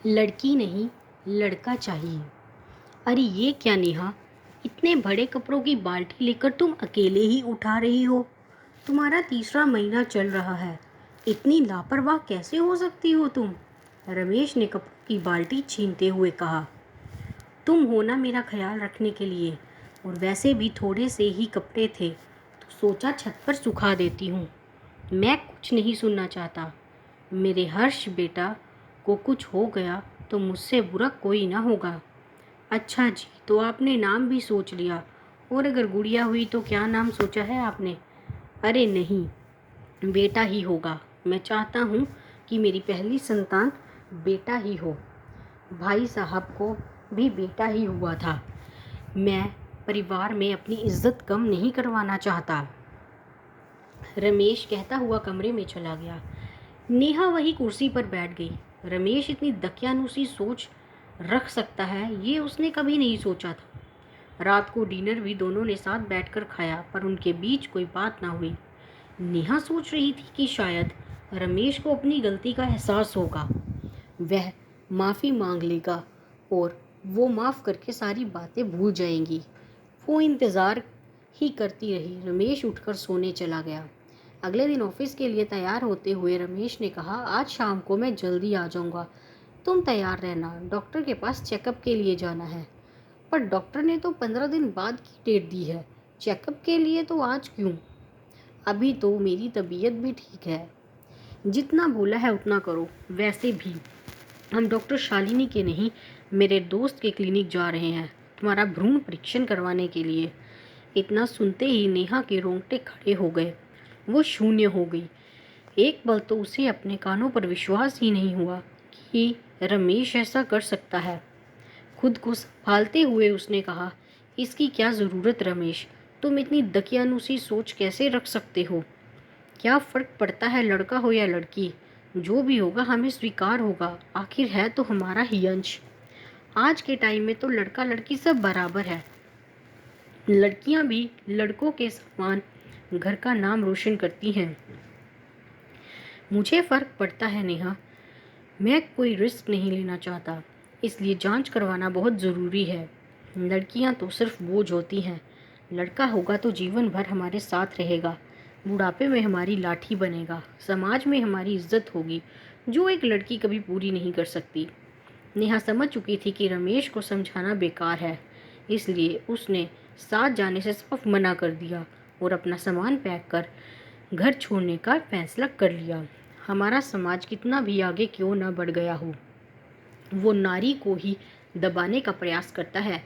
लड़की नहीं, लड़का चाहिए। अरे ये क्या नेहा, इतने बड़े कपड़ों की बाल्टी लेकर तुम अकेले ही उठा रही हो। तुम्हारा तीसरा महीना चल रहा है, इतनी लापरवाह कैसे हो सकती हो तुम? रमेश ने कपड़ों की बाल्टी छीनते हुए कहा। तुम हो ना मेरा ख्याल रखने के लिए, और वैसे भी थोड़े से ही कपड़े थे तो सोचा छत पर सुखा देती हूँ। मैं कुछ नहीं सुनना चाहता। मेरे हर्ष बेटा को कुछ हो गया तो मुझसे बुरा कोई ना होगा। अच्छा जी, तो आपने नाम भी सोच लिया? और अगर गुड़िया हुई तो क्या नाम सोचा है आपने? अरे नहीं, बेटा ही होगा। मैं चाहता हूँ कि मेरी पहली संतान बेटा ही हो। भाई साहब को भी बेटा ही हुआ था। मैं परिवार में अपनी इज्जत कम नहीं करवाना चाहता। रमेश कहता हुआ कमरे में चला गया। नेहा वही कुर्सी पर बैठ गई। रमेश इतनी दकियानुसी सोच रख सकता है, ये उसने कभी नहीं सोचा था। रात को डिनर भी दोनों ने साथ बैठकर खाया, पर उनके बीच कोई बात ना हुई। नेहा सोच रही थी कि शायद रमेश को अपनी गलती का एहसास होगा, वह माफ़ी मांग लेगा और वो माफ़ करके सारी बातें भूल जाएंगी। वो इंतज़ार ही करती रही। रमेश उठकर सोने चला गया। अगले दिन ऑफिस के लिए तैयार होते हुए रमेश ने कहा, आज शाम को मैं जल्दी आ जाऊंगा, तुम तैयार रहना, डॉक्टर के पास चेकअप के लिए जाना है। पर डॉक्टर ने तो 15 दिन बाद की डेट दी है, चेकअप के लिए तो आज क्यों? अभी तो मेरी तबीयत भी ठीक है। जितना बोला है उतना करो। वैसे भी हम डॉक्टर शालिनी के नहीं, मेरे दोस्त के क्लिनिक जा रहे हैं तुम्हारा भ्रूण परीक्षण करवाने के लिए। इतना सुनते ही नेहा के रोंगटे खड़े हो गए। वो शून्य हो गई। एक पल तो उसे अपने कानों पर विश्वास ही नहीं हुआ कि रमेश ऐसा कर सकता है। खुद को संभालते हुए उसने कहा, इसकी क्या ज़रूरत रमेश, तुम इतनी दकियानुसी सोच कैसे रख सकते हो? क्या फ़र्क पड़ता है लड़का हो या लड़की? जो भी होगा हमें स्वीकार होगा, आखिर है तो हमारा ही अंश। आज के टाइम में तो लड़का लड़की सब बराबर है। लड़कियां भी लड़कों के समान घर का नाम रोशन करती हैं। मुझे फ़र्क पड़ता है नेहा, मैं कोई रिस्क नहीं लेना चाहता, इसलिए जांच करवाना बहुत ज़रूरी है। लड़कियां तो सिर्फ बोझ होती हैं, लड़का होगा तो जीवन भर हमारे साथ रहेगा, बुढ़ापे में हमारी लाठी बनेगा, समाज में हमारी इज्जत होगी, जो एक लड़की कभी पूरी नहीं कर सकती। नेहा समझ चुकी थी कि रमेश को समझाना बेकार है, इसलिए उसने साथ जाने से साफ मना कर दिया और अपना सामान पैक कर घर छोड़ने का फैसला कर लिया। हमारा समाज कितना भी आगे क्यों ना बढ़ गया हो, वो नारी को ही दबाने का प्रयास करता है।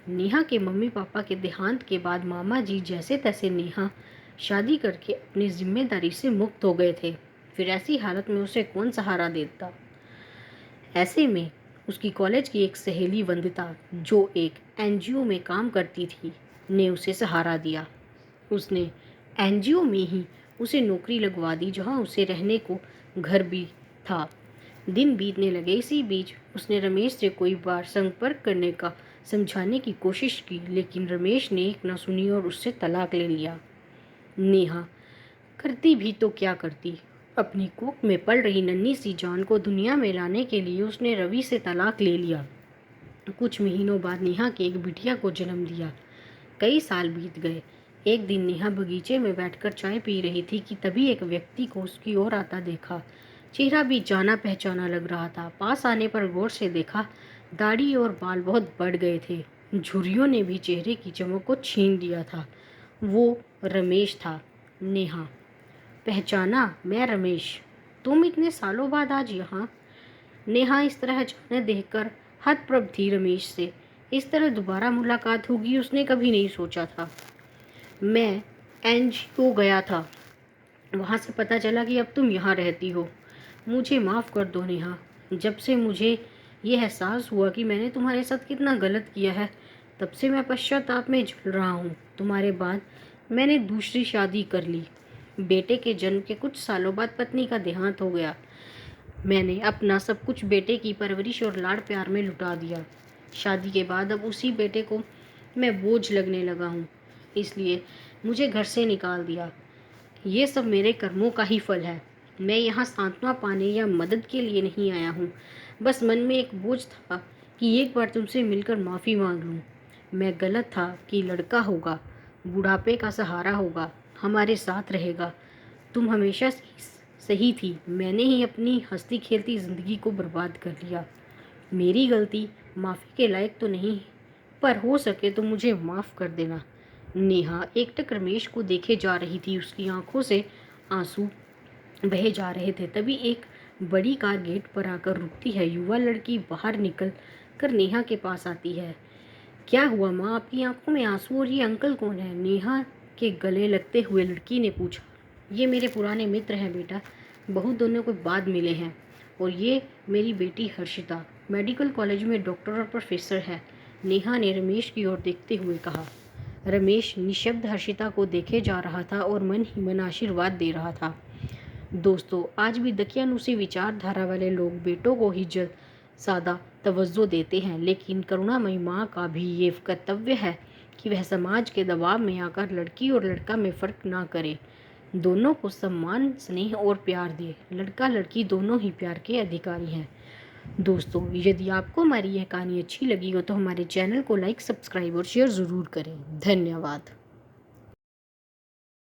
नेहा के मम्मी पापा के देहांत के बाद मामा जी जैसे तैसे नेहा शादी करके अपनी जिम्मेदारी से मुक्त हो गए थे। फिर ऐसी हालत में उसे कौन सहारा देता? ऐसे में उसकी कॉलेज की एक सहेली वंदिता, जो एक एनजीओ में काम करती थी, ने उसे सहारा दिया। उसने एनजीओ में ही उसे नौकरी लगवा दी, जहां उसे रहने को घर भी था। दिन बीतने लगे। इसी बीच उसने रमेश से कई बार संपर्क करने का समझाने की कोशिश की, लेकिन रमेश ने एक न सुनी और उससे तलाक ले लिया। नेहा करती भी तो क्या करती, अपनी कोख में पल रही नन्ही सी जान को दुनिया में लाने के लिए उसने रवि से तलाक ले लिया। कुछ महीनों बाद नेहा के एक बिटिया को जन्म दिया। कई साल बीत गए। एक दिन नेहा बगीचे में बैठकर चाय पी रही थी कि तभी एक व्यक्ति को उसकी ओर आता देखा। चेहरा भी जाना पहचाना लग रहा था। पास आने पर गौर से देखा, दाढ़ी और बाल बहुत बढ़ गए थे, झुर्रियों ने भी चेहरे की चमक को छीन लिया था। वो रमेश था। नेहा पहचाना? मैं रमेश। तुम इतने सालों बाद आज यहाँ? नेहा इस तरह जाने देखकर हतप्रभ थी। रमेश से इस तरह दोबारा मुलाकात होगी उसने कभी नहीं सोचा था। मैं एनजीओ गया था, वहाँ से पता चला कि अब तुम यहाँ रहती हो। मुझे माफ़ कर दो नेहा, जब से मुझे ये एहसास हुआ कि मैंने तुम्हारे साथ कितना गलत किया है, तब से मैं पश्चाताप में जल रहा हूँ। तुम्हारे बाद मैंने दूसरी शादी कर ली। बेटे के जन्म के कुछ सालों बाद पत्नी का देहांत हो गया। मैंने अपना सब कुछ बेटे की परवरिश और लाड़ प्यार में लुटा दिया। शादी के बाद अब उसी बेटे को मैं बोझ लगने लगा हूँ, इसलिए मुझे घर से निकाल दिया। ये सब मेरे कर्मों का ही फल है। मैं यहाँ सांत्वना पाने या मदद के लिए नहीं आया हूँ। बस मन में एक बोझ था कि एक बार तुमसे मिलकर माफ़ी मांग लूँ। मैं गलत था कि लड़का होगा, बुढ़ापे का सहारा होगा, हमारे साथ रहेगा। तुम हमेशा सही थी, मैंने ही अपनी हंसती खेलती ज़िंदगी को बर्बाद कर लिया। मेरी गलती माफ़ी के लायक तो नहीं, पर हो सके तो मुझे माफ़ कर देना। नेहा एकटक रमेश को देखे जा रही थी। उसकी आंखों से आंसू बहे जा रहे थे। तभी एक बड़ी कार गेट पर आकर रुकती है। युवा लड़की बाहर निकल कर नेहा के पास आती है। क्या हुआ माँ, आपकी आंखों में आंसू और ये अंकल कौन है? नेहा के गले लगते हुए लड़की ने पूछा। ये मेरे पुराने मित्र हैं बेटा, बहुत दोनों को बाद मिले हैं। और ये मेरी बेटी हर्षिता, मेडिकल कॉलेज में डॉक्टर और प्रोफेसर है। नेहा ने रमेश की ओर देखते हुए कहा। रमेश निशब्द हर्षिता को देखे जा रहा था और मन ही मन आशीर्वाद दे रहा था। दोस्तों, आज भी दकियानूसी विचारधारा वाले लोग बेटों को ही जल्द सादा तवज्जो देते हैं, लेकिन करुणामयी माँ का भी ये कर्तव्य है कि वह समाज के दबाव में आकर लड़की और लड़का में फ़र्क ना करे, दोनों को सम्मान, स्नेह और प्यार दे। लड़का लड़की दोनों ही प्यार के अधिकारी हैं। दोस्तों, यदि आपको हमारी यह कहानी अच्छी लगी हो तो हमारे चैनल को लाइक, सब्सक्राइब और शेयर ज़रूर करें। धन्यवाद।